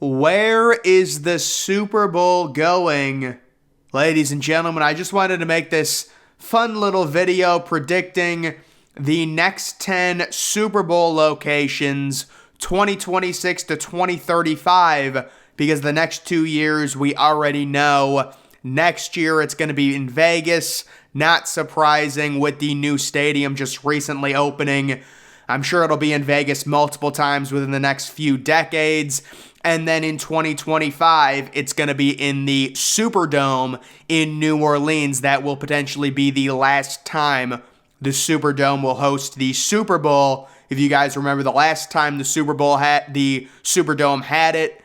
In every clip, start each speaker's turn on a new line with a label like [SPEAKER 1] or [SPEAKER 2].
[SPEAKER 1] Where is the Super Bowl going? Ladies and gentlemen, I just wanted to make this fun little video predicting the next 10 Super Bowl locations, 2026 to 2035, because the next 2 years we already know. Next year it's going to be in Vegas. Not surprising with the new stadium just recently opening. I'm sure it'll be in Vegas multiple times within the next few decades. And then in 2025, it's going to be in the Superdome in New Orleans. That will potentially be the last time the Superdome will host the Super Bowl. If you guys remember the last time the Superdome had it,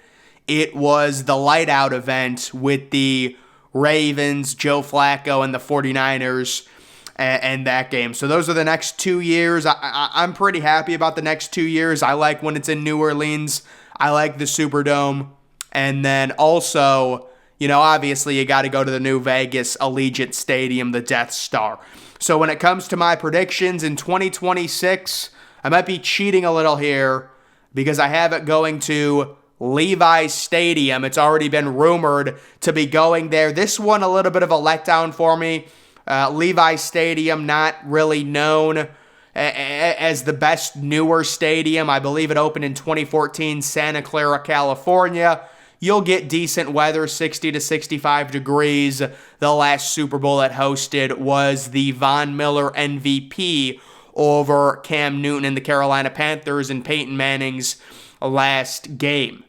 [SPEAKER 1] it was the Light Out event with the Ravens, Joe Flacco, and the 49ers and that game. So those are the next 2 years. I'm pretty happy about the next 2 years. I like when it's in New Orleans. I like the Superdome. And then also, obviously you got to go to the new Vegas Allegiant Stadium, the Death Star. So when it comes to my predictions in 2026, I might be cheating a little here because I have it going to Levi's Stadium. It's already been rumored to be going there. This one a little bit of a letdown for me. Levi's Stadium, not really known as the best newer stadium. I believe it opened in 2014, Santa Clara, California. You'll get decent weather, 60 to 65 degrees. The last Super Bowl it hosted was the Von Miller MVP over Cam Newton and the Carolina Panthers in Peyton Manning's last game.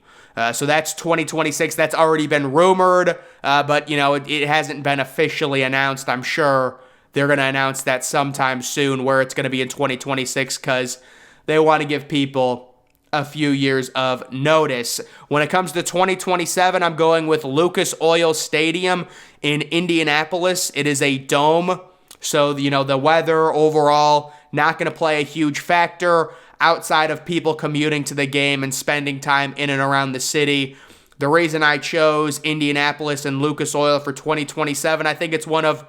[SPEAKER 1] So that's 2026. That's already been rumored, but, it hasn't been officially announced. I'm sure they're going to announce that sometime soon where it's going to be in 2026 because they want to give people a few years of notice. When it comes to 2027, I'm going with Lucas Oil Stadium in Indianapolis. It is a dome, so, the weather overall not going to play a huge factor outside of people commuting to the game and spending time in and around the city. The reason I chose Indianapolis and Lucas Oil for 2027, I think it's one of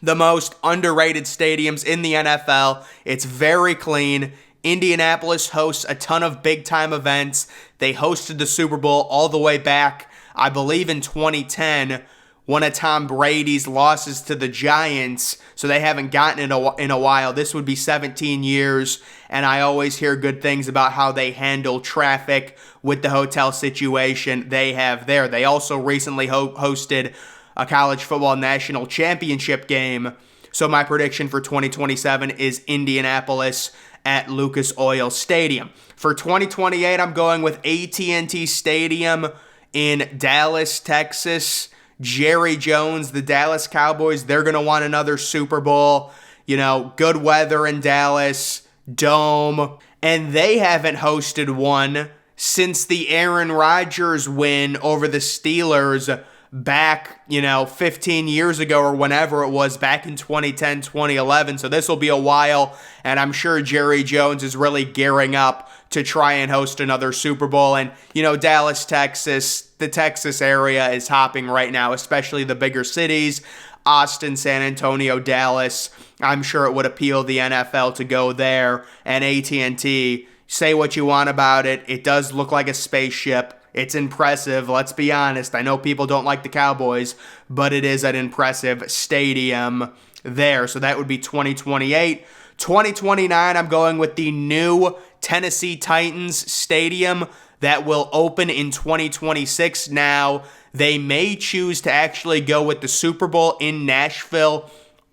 [SPEAKER 1] the most underrated stadiums in the NFL. It's very clean. Indianapolis hosts a ton of big-time events. They hosted the Super Bowl all the way back, I believe, in 2010, one of Tom Brady's losses to the Giants, so they haven't gotten it in a while. This would be 17 years, and I always hear good things about how they handle traffic with the hotel situation they have there. They also recently hosted a college football national championship game, so my prediction for 2027 is Indianapolis at Lucas Oil Stadium. For 2028, I'm going with AT&T Stadium in Dallas, Texas. Jerry Jones, the Dallas Cowboys, they're going to want another Super Bowl. Good weather in Dallas, dome, and they haven't hosted one since the Aaron Rodgers win over the Steelers back, 15 years ago or whenever it was, back in 2010, 2011. So this will be a while, and I'm sure Jerry Jones is really gearing up to try and host another Super Bowl. And, Dallas, Texas, the Texas area is hopping right now, especially the bigger cities, Austin, San Antonio, Dallas. I'm sure it would appeal the NFL to go there. And AT&T, say what you want about it. It does look like a spaceship. It's impressive, let's be honest. I know people don't like the Cowboys, but it is an impressive stadium there. So that would be 2028. 2029, I'm going with the new Tennessee Titans Stadium that will open in 2026. Now, they may choose to actually go with the Super Bowl in Nashville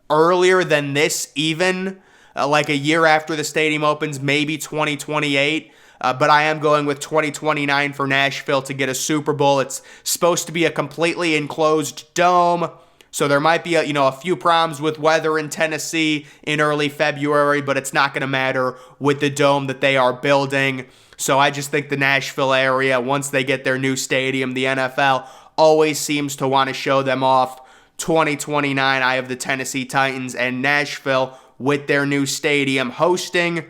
[SPEAKER 1] earlier than this even, like a year after the stadium opens, maybe 2028. But I am going with 2029 for Nashville to get a Super Bowl. It's supposed to be a completely enclosed dome, so there might be a few problems with weather in Tennessee in early February, but it's not going to matter with the dome that they are building. So I just think the Nashville area, once they get their new stadium, the NFL always seems to want to show them off. 2029, I have the Tennessee Titans and Nashville with their new stadium hosting.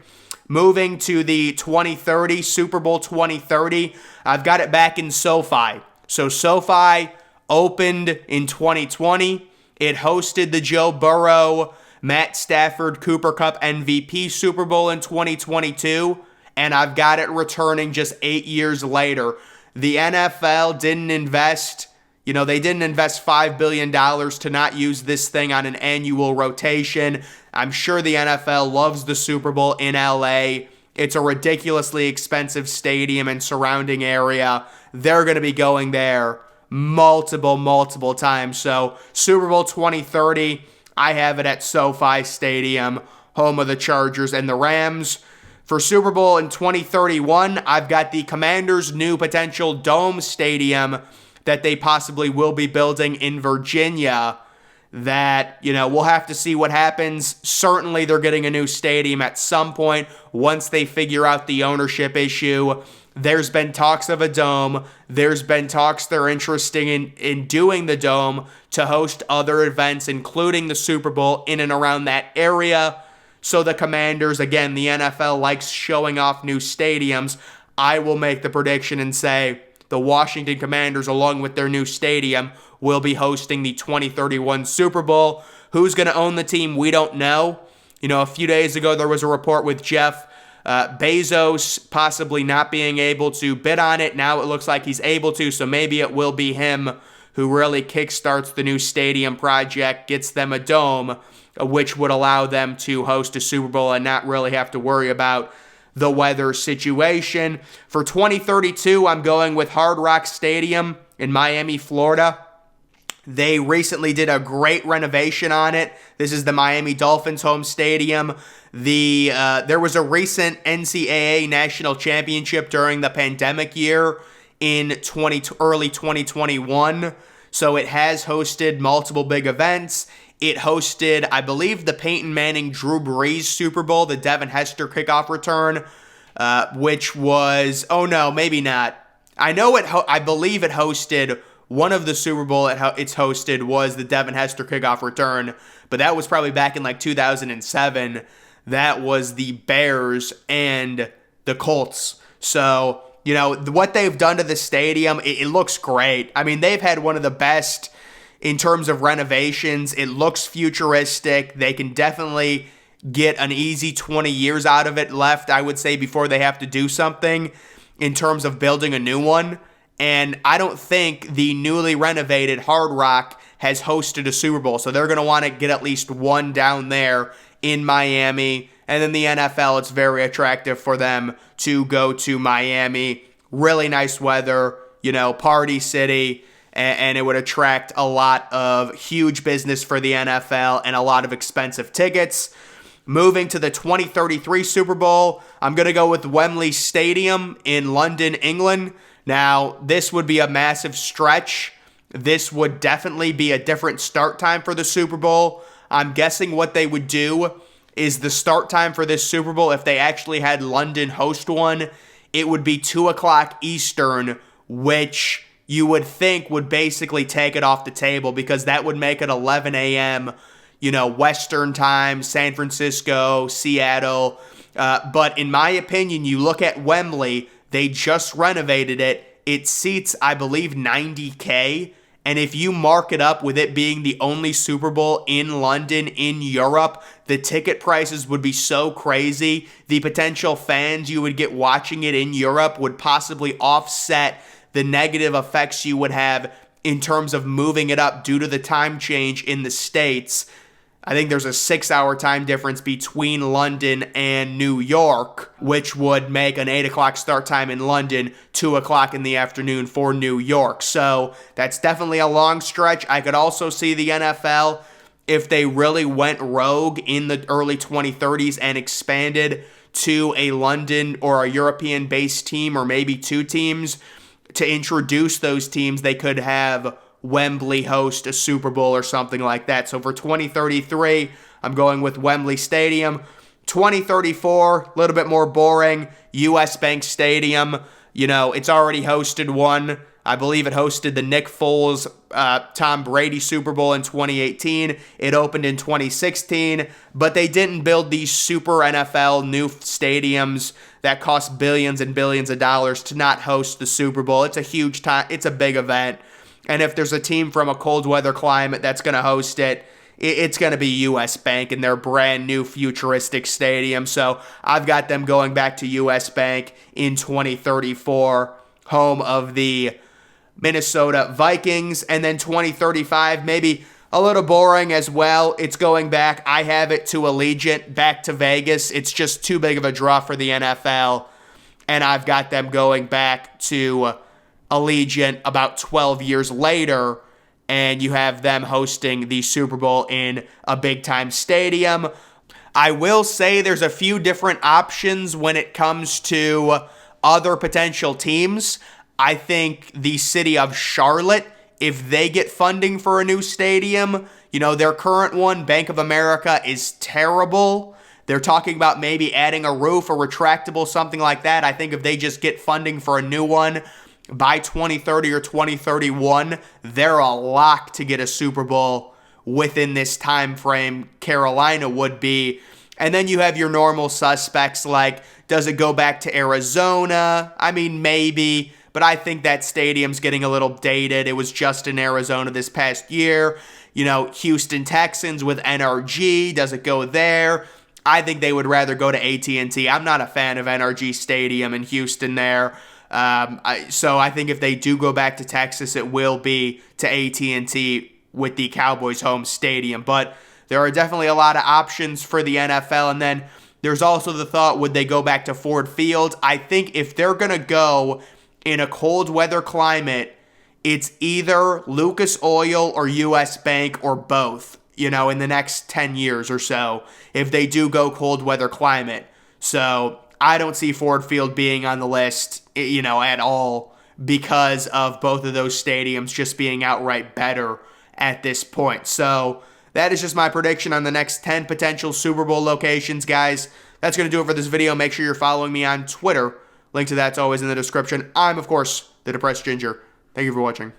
[SPEAKER 1] Moving to the 2030, Super Bowl 2030, I've got it back in SoFi. So SoFi opened in 2020. It hosted the Joe Burrow, Matt Stafford, Cooper Kupp MVP Super Bowl in 2022. And I've got it returning just 8 years later. The NFL didn't invest, they didn't invest $5 billion to not use this thing on an annual rotation. I'm sure the NFL loves the Super Bowl in LA. It's a ridiculously expensive stadium and surrounding area. They're going to be going there multiple times. So Super Bowl 2030, I have it at SoFi Stadium, home of the Chargers and the Rams. For Super Bowl in 2031, I've got the Commanders' new potential dome stadium that they possibly will be building in Virginia. That, we'll have to see what happens. Certainly they're getting a new stadium at some point once they figure out the ownership issue. There's been talks of a dome. There's been talks they're interested in doing the dome to host other events, including the Super Bowl in and around that area. So the Commanders, again, the NFL likes showing off new stadiums. I will make the prediction and say the Washington Commanders, along with their new stadium, will be hosting the 2031 Super Bowl. Who's going to own the team? We don't know. A few days ago, there was a report with Jeff Bezos possibly not being able to bid on it. Now it looks like he's able to, so maybe it will be him who really kickstarts the new stadium project, gets them a dome, which would allow them to host a Super Bowl and not really have to worry about the weather situation. For 2032, I'm going with Hard Rock Stadium in Miami, Florida. They recently did a great renovation on it. This is the Miami Dolphins home stadium. There was a recent NCAA national championship during the pandemic year in early 2021. So it has hosted multiple big events. It hosted, I believe, the Peyton Manning Drew Brees Super Bowl, the Devin Hester kickoff return, which was, oh no, maybe not. I believe it hosted one of the Super Bowl it's hosted was the Devin Hester kickoff return, but that was probably back in like 2007. That was the Bears and the Colts. So, what they've done to the stadium, it looks great. I mean, they've had one of the best in terms of renovations. It looks futuristic. They can definitely get an easy 20 years out of it left, I would say, before they have to do something in terms of building a new one. And I don't think the newly renovated Hard Rock has hosted a Super Bowl. So they're going to want to get at least one down there in Miami. And then the NFL, it's very attractive for them to go to Miami. Really nice weather, party city. And it would attract a lot of huge business for the NFL and a lot of expensive tickets. Moving to the 2033 Super Bowl, I'm going to go with Wembley Stadium in London, England. Now, this would be a massive stretch. This would definitely be a different start time for the Super Bowl. I'm guessing what they would do is the start time for this Super Bowl, if they actually had London host one, it would be 2 o'clock Eastern, which you would think would basically take it off the table because that would make it 11 a.m., Western time, San Francisco, Seattle. But in my opinion, you look at Wembley, they just renovated it. It seats, I believe, 90K. And if you mark it up with it being the only Super Bowl in London, in Europe, the ticket prices would be so crazy. The potential fans you would get watching it in Europe would possibly offset the negative effects you would have in terms of moving it up due to the time change in the States. I think there's a 6-hour time difference between London and New York, which would make an 8 o'clock start time in London, 2 o'clock in the afternoon for New York. So that's definitely a long stretch. I could also see the NFL, if they really went rogue in the early 2030s and expanded to a London or a European-based team or maybe two teams, to introduce those teams, they could have Wembley host a Super Bowl or something like that. So for 2033, I'm going with Wembley Stadium. 2034, a little bit more boring. US Bank Stadium. It's already hosted one. I believe it hosted the Nick Foles, Tom Brady Super Bowl in 2018. It opened in 2016, but they didn't build these super NFL new stadiums that cost billions and billions of dollars to not host the Super Bowl. It's a huge time. It's a big event. And if there's a team from a cold weather climate that's going to host it, it's going to be US Bank and their brand new futuristic stadium. So I've got them going back to US Bank in 2034. home of the Minnesota Vikings. And then 2035, maybe a little boring as well. It's going back. I have it to Allegiant, back to Vegas. It's just too big of a draw for the NFL. And I've got them going back to Allegiant about 12 years later. And you have them hosting the Super Bowl in a big-time stadium. I will say there's a few different options when it comes to other potential teams. I think the city of Charlotte, if they get funding for a new stadium, their current one, Bank of America, is terrible. They're talking about maybe adding a roof or retractable, something like that. I think if they just get funding for a new one by 2030 or 2031, they're a lock to get a Super Bowl within this time frame. Carolina would be. And then you have your normal suspects, like, does it go back to Arizona? I mean, maybe, but I think that stadium's getting a little dated. It was just in Arizona this past year. Houston Texans with NRG, does it go there? I think they would rather go to AT&T. I'm not a fan of NRG Stadium in Houston there. So I think if they do go back to Texas, it will be to AT&T with the Cowboys home stadium. But there are definitely a lot of options for the NFL. And then there's also the thought, would they go back to Ford Field? I think if they're going to go in a cold weather climate, it's either Lucas Oil or US Bank or both, in the next 10 years or so, if they do go cold weather climate. So I don't see Ford Field being on the list, at all, because of both of those stadiums just being outright better at this point. So that is just my prediction on the next 10 potential Super Bowl locations, guys. That's going to do it for this video. Make sure you're following me on Twitter. Link to that's always in the description. I'm, of course, the Depressed Ginger. Thank you for watching.